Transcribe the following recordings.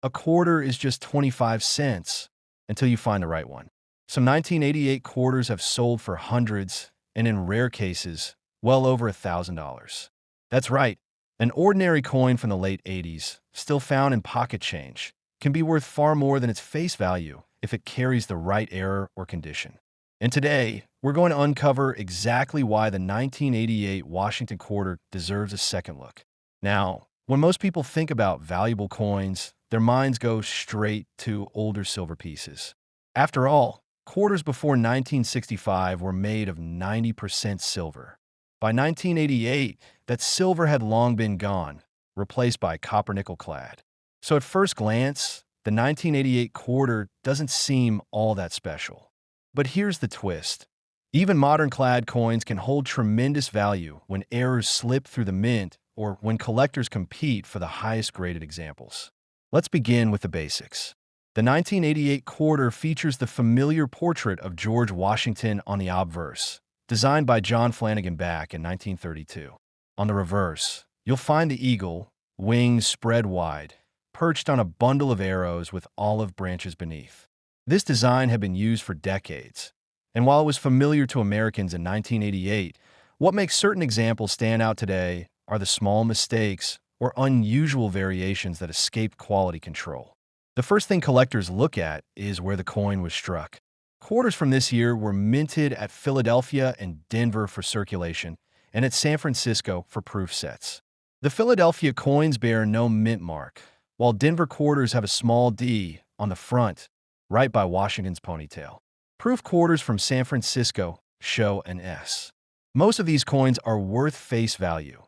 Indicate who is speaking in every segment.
Speaker 1: A quarter is just 25 cents until you find the right one. Some 1988 quarters have sold for hundreds, and in rare cases, well over $1,000. That's right, an ordinary coin from the late 80s, still found in pocket change, can be worth far more than its face value if it carries the right error or condition. And today, we're going to uncover exactly why the 1988 Washington quarter deserves a second look. Now, when most people think about valuable coins, their minds go straight to older silver pieces. After all, quarters before 1965 were made of 90% silver. By 1988, that silver had long been gone, replaced by copper-nickel clad. So at first glance, the 1988 quarter doesn't seem all that special. But here's the twist. Even modern clad coins can hold tremendous value when errors slip through the mint or when collectors compete for the highest graded examples. Let's begin with the basics. The 1988 quarter features the familiar portrait of George Washington on the obverse, designed by John Flanagan back in 1932. On the reverse, you'll find the eagle, wings spread wide, perched on a bundle of arrows with olive branches beneath. This design had been used for decades, and while it was familiar to Americans in 1988, what makes certain examples stand out today are the small mistakes or unusual variations that escape quality control. The first thing collectors look at is where the coin was struck. Quarters from this year were minted at Philadelphia and Denver for circulation, and at San Francisco for proof sets. The Philadelphia coins bear no mint mark, while Denver quarters have a small D on the front, right by Washington's ponytail. Proof quarters from San Francisco show an S. Most of these coins are worth face value,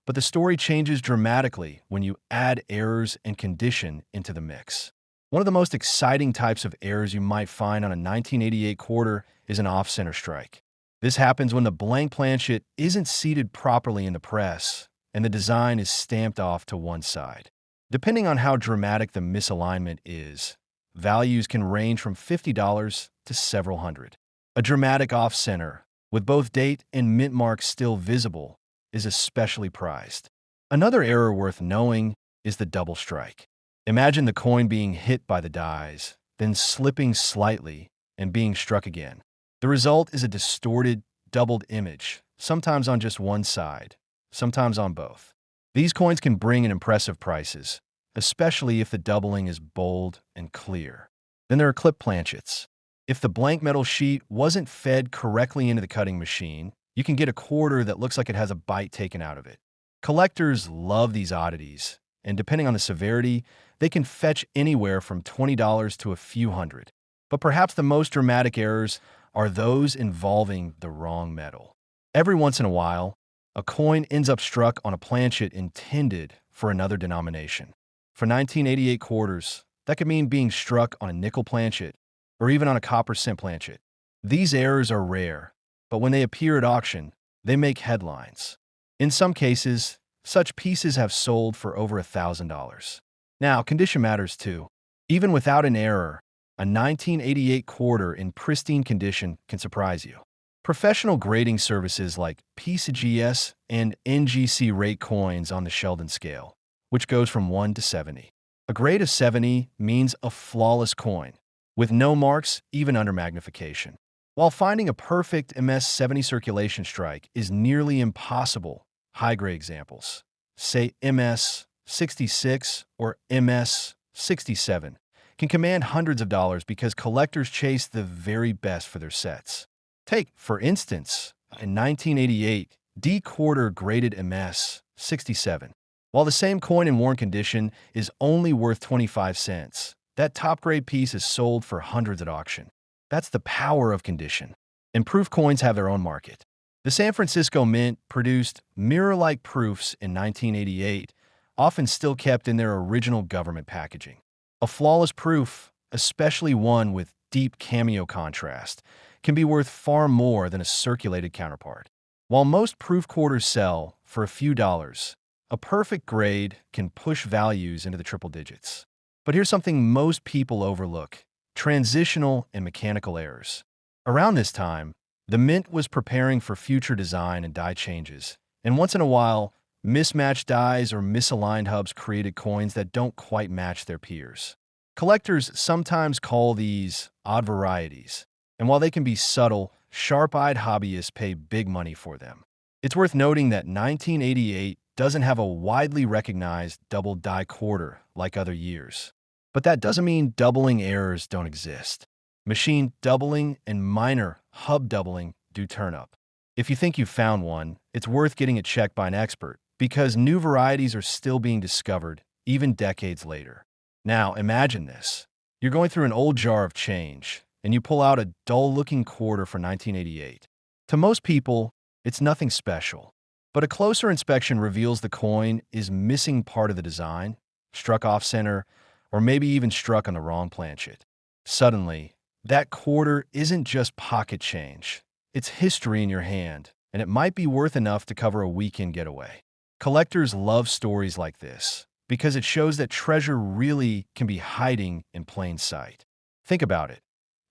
Speaker 1: but the story changes dramatically when you add errors and condition into the mix. One of the most exciting types of errors you might find on a 1988 quarter is an off-center strike. This happens when the blank planchet isn't seated properly in the press and the design is stamped off to one side. Depending on how dramatic the misalignment is, values can range from $50 to several hundred. A dramatic off-center, with both date and mint marks still visible, is especially prized. Another error worth knowing is the double strike. Imagine the coin being hit by the dies, then slipping slightly and being struck again. The result is a distorted, doubled image, sometimes on just one side, sometimes on both. These coins can bring in impressive prices, especially if the doubling is bold and clear. Then there are clip planchets. If the blank metal sheet wasn't fed correctly into the cutting machine, you can get a quarter that looks like it has a bite taken out of it. Collectors love these oddities, and depending on the severity, they can fetch anywhere from $20 to a few hundred. But perhaps the most dramatic errors are those involving the wrong metal. Every once in a while, a coin ends up struck on a planchet intended for another denomination. For 1988 quarters, that could mean being struck on a nickel planchet or even on a copper cent planchet. These errors are rare, but when they appear at auction, they make headlines. In some cases, such pieces have sold for over $1,000. Now, condition matters too. Even without an error, a 1988 quarter in pristine condition can surprise you. Professional grading services like PCGS and NGC rate coins on the Sheldon scale, which goes from 1 to 70. A grade of 70 means a flawless coin, with no marks even under magnification. While finding a perfect MS-70 circulation strike is nearly impossible, high-grade examples, say MS-66 or MS-67, can command hundreds of dollars because collectors chase the very best for their sets. Take, for instance, in 1988, D quarter graded MS-67. While the same coin in worn condition is only worth 25 cents, that top-grade piece is sold for hundreds at auction. That's the power of condition. And proof coins have their own market. The San Francisco Mint produced mirror-like proofs in 1988, often still kept in their original government packaging. A flawless proof, especially one with deep cameo contrast, can be worth far more than a circulated counterpart. While most proof quarters sell for a few dollars, a perfect grade can push values into the triple digits. But here's something most people overlook: transitional and mechanical errors. Around this time, the Mint was preparing for future design and die changes, and once in a while, Mismatched dies or misaligned hubs created coins that don't quite match their peers. Collectors sometimes call these odd varieties, and while they can be subtle, sharp-eyed hobbyists pay big money for them. It's worth noting that 1988 doesn't have a widely recognized double die quarter like other years. But that doesn't mean doubling errors don't exist. Machine doubling and minor hub doubling do turn up. If you think you've found one, it's worth getting it checked by an expert because new varieties are still being discovered even decades later. Now, imagine this. You're going through an old jar of change, and you pull out a dull-looking quarter for 1988. To most people, it's nothing special. But a closer inspection reveals the coin is missing part of the design, struck off-center, or maybe even struck on the wrong planchet. Suddenly, that quarter isn't just pocket change. It's history in your hand, and it might be worth enough to cover a weekend getaway. Collectors love stories like this because it shows that treasure really can be hiding in plain sight. Think about it.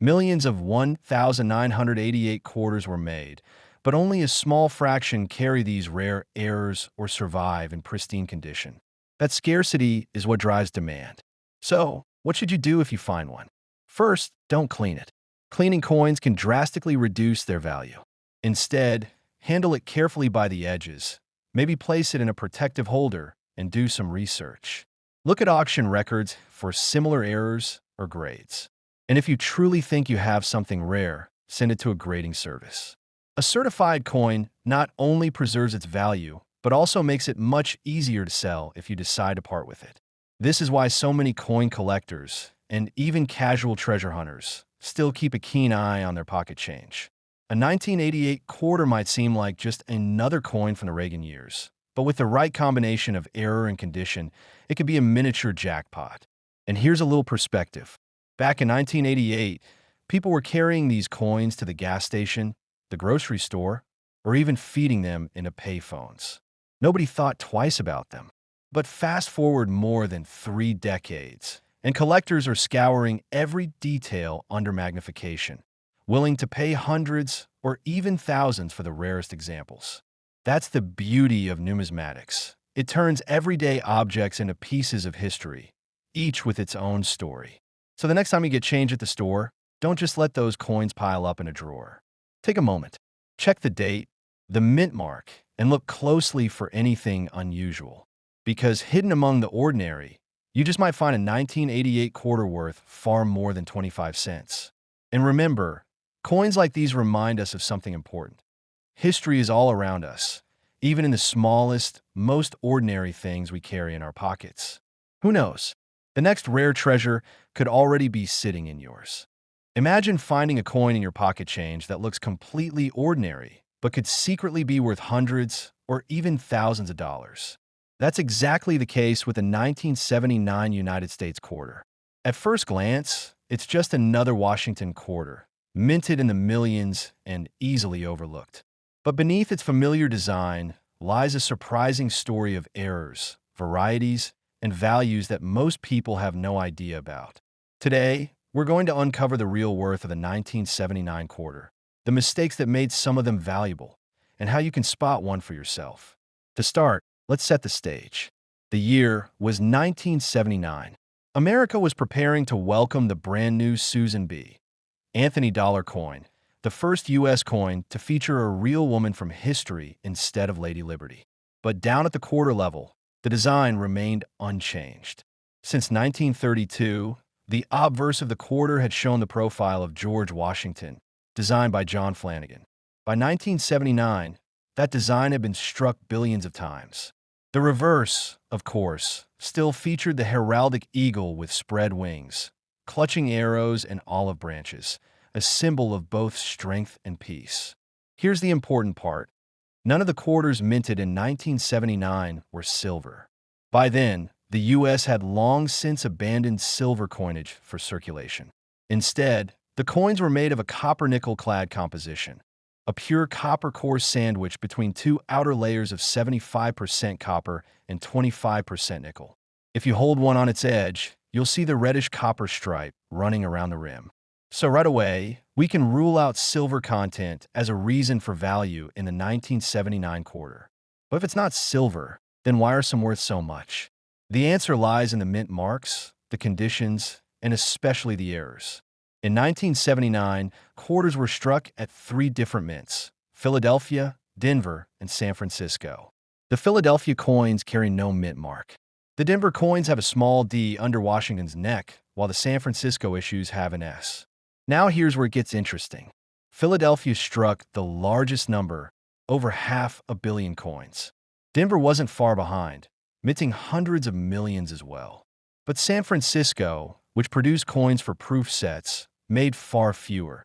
Speaker 1: Millions of 1,988 quarters were made, but only a small fraction carry these rare errors or survive in pristine condition. That scarcity is what drives demand. So, what should you do if you find one? First, don't clean it. Cleaning coins can drastically reduce their value. Instead, handle it carefully by the edges. Maybe place it in a protective holder and do some research. Look at auction records for similar errors or grades. And if you truly think you have something rare, send it to a grading service. A certified coin not only preserves its value, but also makes it much easier to sell if you decide to part with it. This is why so many coin collectors, and even casual treasure hunters, still keep a keen eye on their pocket change. A 1988 quarter might seem like just another coin from the Reagan years, but with the right combination of error and condition, it could be a miniature jackpot. And here's a little perspective. Back in 1988, people were carrying these coins to the gas station, the grocery store, or even feeding them into payphones. Nobody thought twice about them. But fast forward more than 3 decades, and collectors are scouring every detail under magnification, willing to pay hundreds or even thousands for the rarest examples. That's the beauty of numismatics. It turns everyday objects into pieces of history, each with its own story. So the next time you get change at the store, don't just let those coins pile up in a drawer. Take a moment, check the date, the mint mark, and look closely for anything unusual. Because hidden among the ordinary, you just might find a 1988 quarter worth far more than 25 cents. And remember, coins like these remind us of something important. History is all around us, even in the smallest, most ordinary things we carry in our pockets. Who knows? The next rare treasure could already be sitting in yours. Imagine finding a coin in your pocket change that looks completely ordinary, but could secretly be worth hundreds or even thousands of dollars. That's exactly the case with the 1979 United States quarter. At first glance, it's just another Washington quarter, minted in the millions and easily overlooked. But beneath its familiar design lies a surprising story of errors, varieties, and values that most people have no idea about. Today, we're going to uncover the real worth of the 1979 quarter, the mistakes that made some of them valuable, and how you can spot one for yourself. To start, let's set the stage. The year was 1979. America was preparing to welcome the brand new Susan B. Anthony dollar coin, the first U.S. coin to feature a real woman from history instead of Lady Liberty. But down at the quarter level, the design remained unchanged. Since 1932, the obverse of the quarter had shown the profile of George Washington, designed by John Flanagan. By 1979, that design had been struck billions of times. The reverse, of course, still featured the heraldic eagle with spread wings, clutching arrows and olive branches, a symbol of both strength and peace. Here's the important part. None of the quarters minted in 1979 were silver. By then, the U.S. had long since abandoned silver coinage for circulation. Instead, the coins were made of a copper-nickel-clad composition, a pure copper core sandwich between two outer layers of 75% copper and 25% nickel. If you hold one on its edge, you'll see the reddish copper stripe running around the rim. So right away, we can rule out silver content as a reason for value in the 1979 quarter. But if it's not silver, then why are some worth so much? The answer lies in the mint marks, the conditions, and especially the errors. In 1979, quarters were struck at 3 different mints: Philadelphia, Denver, and San Francisco. The Philadelphia coins carry no mint mark. The Denver coins have a small D under Washington's neck, while the San Francisco issues have an S. Now here's where it gets interesting. Philadelphia struck the largest number, over 500 million coins. Denver wasn't far behind, minting hundreds of millions as well. But San Francisco, which produced coins for proof sets, made far fewer.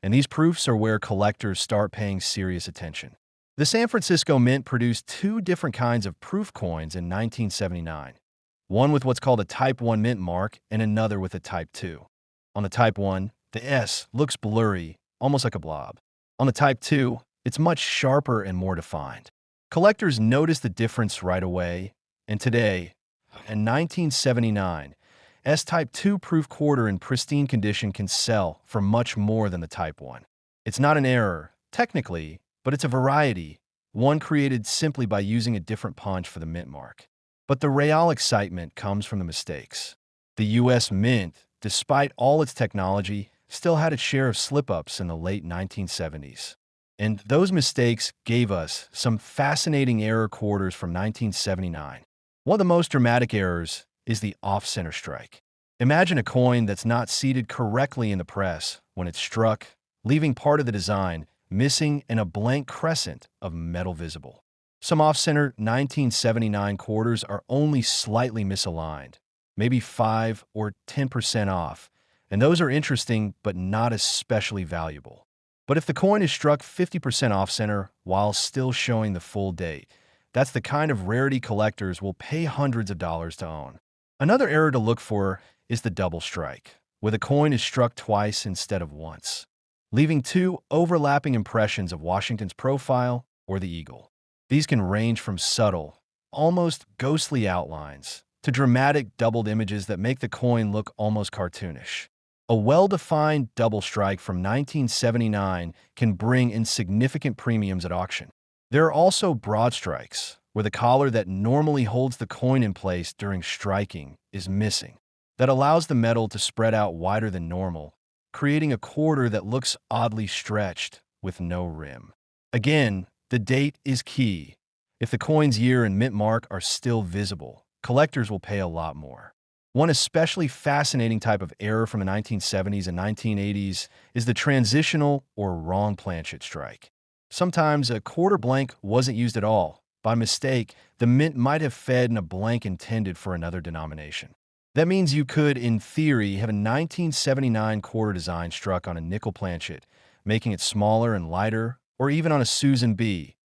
Speaker 1: And these proofs are where collectors start paying serious attention. The San Francisco Mint produced 2 different kinds of proof coins in 1979, one with what's called a Type 1 mint mark and another with a Type 2. On the Type 1, the S looks blurry, almost like a blob. On the Type 2, it's much sharper and more defined. Collectors notice the difference right away, and today, in 1979, S-Type 2 proof quarter in pristine condition can sell for much more than the Type 1. It's not an error, technically, but it's a variety, one created simply by using a different punch for the mint mark. But the real excitement comes from the mistakes. The U.S. Mint, despite all its technology, still had its share of slip-ups in the late 1970s. And those mistakes gave us some fascinating error quarters from 1979. One of the most dramatic errors is the off-center strike. Imagine a coin that's not seated correctly in the press when it's struck, leaving part of the design missing and a blank crescent of metal visible. Some off-center 1979 quarters are only slightly misaligned, maybe 5 or 10% off, and those are interesting but not especially valuable. But if the coin is struck 50% off-center while still showing the full date, that's the kind of rarity collectors will pay hundreds of dollars to own. Another error to look for is the double strike, where the coin is struck twice instead of once, leaving 2 overlapping impressions of Washington's profile or the eagle. These can range from subtle, almost ghostly outlines to dramatic doubled images that make the coin look almost cartoonish. A well-defined double strike from 1979 can bring in significant premiums at auction. There are also broad strikes, where the collar that normally holds the coin in place during striking is missing. That allows the metal to spread out wider than normal, creating a quarter that looks oddly stretched with no rim. Again, the date is key. If the coin's year and mint mark are still visible, collectors will pay a lot more. One especially fascinating type of error from the 1970s and 1980s is the transitional or wrong planchet strike. Sometimes a quarter blank wasn't used at all. By mistake, the mint might have fed in a blank intended for another denomination. That means you could, in theory, have a 1979 quarter design struck on a nickel planchet, making it smaller and lighter, or even on a Susan B.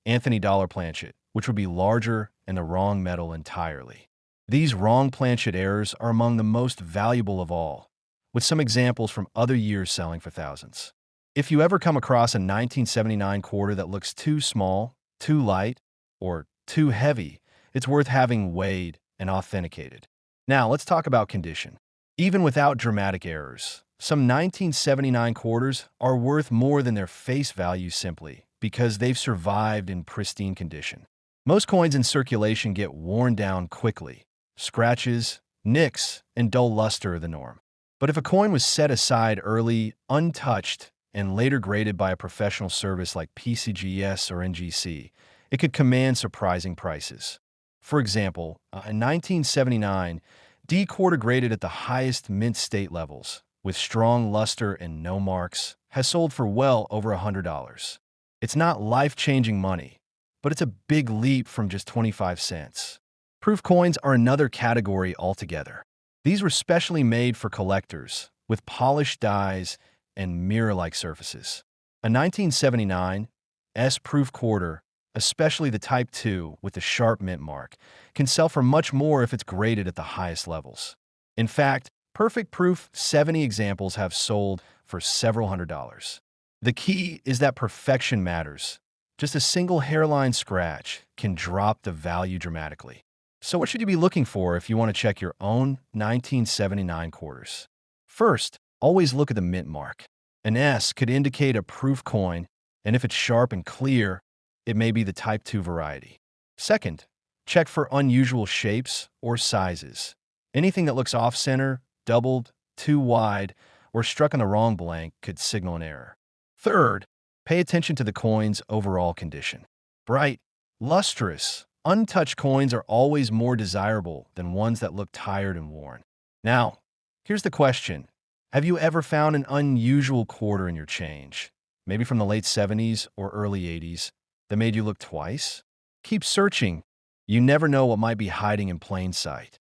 Speaker 1: Anthony dollar planchet, which would be larger and the wrong metal entirely. These wrong planchet errors are among the most valuable of all, with some examples from other years selling for thousands. If you ever come across a 1979 quarter that looks too small, too light, or too heavy, it's worth having weighed and authenticated. Now, let's talk about condition. Even without dramatic errors, some 1979 quarters are worth more than their face value simply because they've survived in pristine condition. Most coins in circulation get worn down quickly. Scratches, nicks, and dull luster are the norm. But if a coin was set aside early, untouched, and later graded by a professional service like PCGS or NGC, it could command surprising prices. For example, in 1979, D quarter graded at the highest mint state levels, with strong luster and no marks, has sold for well over $100. It's not life-changing money, but it's a big leap from just 25 cents. Proof coins are another category altogether. These were specially made for collectors, with polished dies and mirror-like surfaces. A 1979 S-proof quarter, especially the Type 2 with the sharp mint mark, can sell for much more if it's graded at the highest levels. In fact, perfect proof 70 examples have sold for several $100s. The key is that perfection matters. Just a single hairline scratch can drop the value dramatically. So what should you be looking for if you want to check your own 1979 quarters? First, always look at the mint mark. An S could indicate a proof coin, and if it's sharp and clear, it may be the Type 2 variety. Second, check for unusual shapes or sizes. Anything that looks off-center, doubled, too wide, or struck on the wrong blank could signal an error. Third, pay attention to the coin's overall condition. Bright, lustrous, untouched coins are always more desirable than ones that look tired and worn. Now, here's the question. Have you ever found an unusual quarter in your change, maybe from the late 70s or early 80s, that made you look twice? Keep searching. You never know what might be hiding in plain sight.